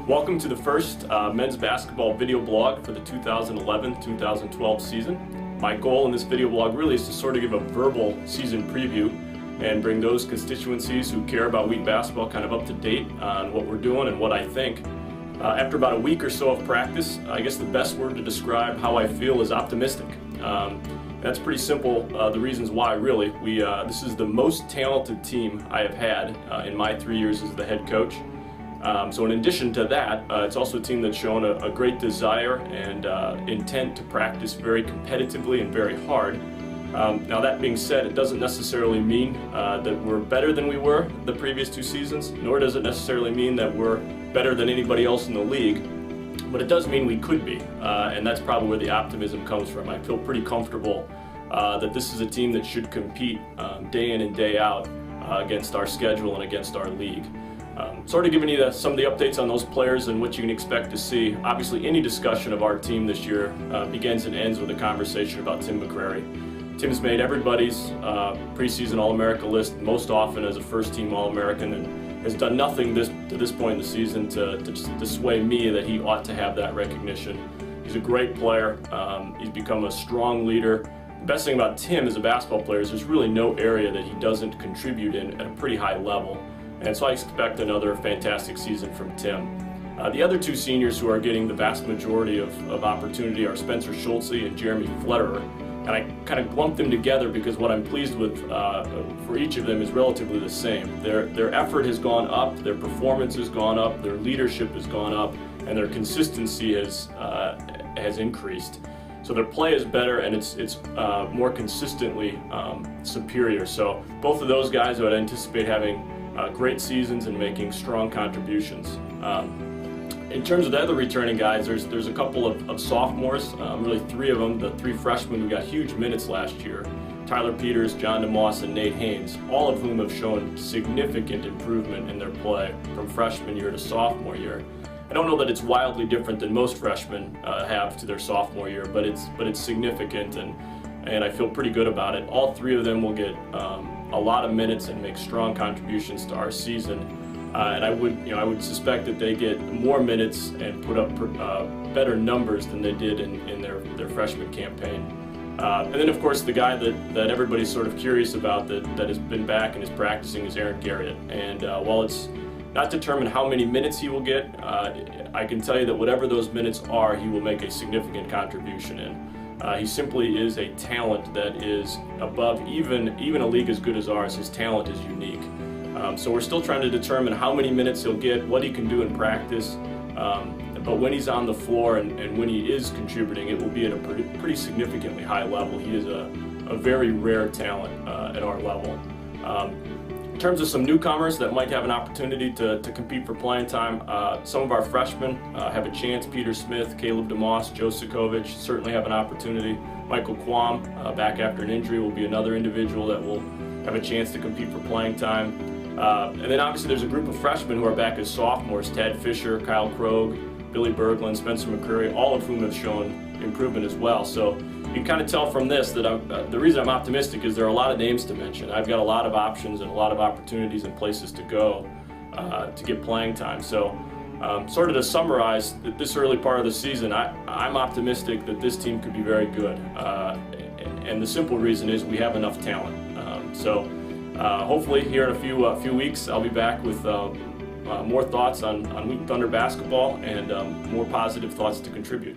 Welcome to the first men's basketball video blog for the 2011-2012 season. My goal in this video blog really is to sort of give a verbal season preview and bring those constituencies who care about Wheaton basketball kind of up to date on what we're doing and what I think. After about a week or so of practice, I guess the best word to describe how I feel is optimistic. That's pretty simple, the reasons why really. This is the most talented team I have had in my 3 years as the head coach. So in addition to that, it's also a team that's shown a great desire and intent to practice very competitively and very hard. Now that being said, it doesn't necessarily mean that we're better than we were the previous 2 seasons, nor does it necessarily mean that we're better than anybody else in the league, but it does mean we could be, and that's probably where the optimism comes from. I feel pretty comfortable that this is a team that should compete day in and day out against our schedule and against our league. Sort of giving you some of the updates on those players and what you can expect to see. Obviously, any discussion of our team this year begins and ends with a conversation about Tim McCrary. Tim's made everybody's preseason All-America list most often as a first-team All-American and has done nothing to this point in the season to sway me that he ought to have that recognition. He's a great player. He's become a strong leader. The best thing about Tim as a basketball player is there's really no area that he doesn't contribute in at a pretty high level. And so I expect another fantastic season from Tim. The other 2 seniors who are getting the vast majority of opportunity are Spencer Schultze and Jeremy Fletterer. And I kind of lumped them together because what I'm pleased with for each of them is relatively the same. Their effort has gone up, their performance has gone up, their leadership has gone up, and their consistency has increased. So their play is better and it's more consistently superior. So both of those guys I would anticipate having great seasons and making strong contributions. In terms of the other returning guys, there's a couple of sophomores, really 3 of them, the 3 freshmen who got huge minutes last year. Tyler Peters, John DeMoss, and Nate Haynes, all of whom have shown significant improvement in their play from freshman year to sophomore year. I don't know that it's wildly different than most freshmen have to their sophomore year, but it's significant and I feel pretty good about it. All 3 of them will get a lot of minutes and make strong contributions to our season. And I would suspect that they get more minutes and put up better numbers than they did in their freshman campaign. And then of course the guy that everybody's sort of curious about that has been back and is practicing is Aaron Garriott. And while it's not determined how many minutes he will get, I can tell you that whatever those minutes are, he will make a significant contribution in. He simply is a talent that is above even a league as good as ours. His talent is unique. So we're still trying to determine how many minutes he'll get, what he can do in practice, but when he's on the floor and when he is contributing, it will be at a pretty significantly high level. He is a very rare talent at our level. In terms of some newcomers that might have an opportunity to compete for playing time, some of our freshmen have a chance. Peter Smith, Caleb DeMoss, Joe Sikovic certainly have an opportunity. Michael Quam, back after an injury, will be another individual that will have a chance to compete for playing time. And then obviously there's a group of freshmen who are back as sophomores: Tad Fisher, Kyle Krogh, Billy Berglund, Spencer McCrary, all of whom have shown improvement as well. So you can kind of tell from this that the reason I'm optimistic is there are a lot of names to mention. I've got a lot of options and a lot of opportunities and places to go to get playing time. So sort of to summarize this early part of the season, I'm optimistic that this team could be very good. And the simple reason is we have enough talent. Hopefully here in a few weeks I'll be back with more thoughts on Wheaton Thunder basketball and more positive thoughts to contribute.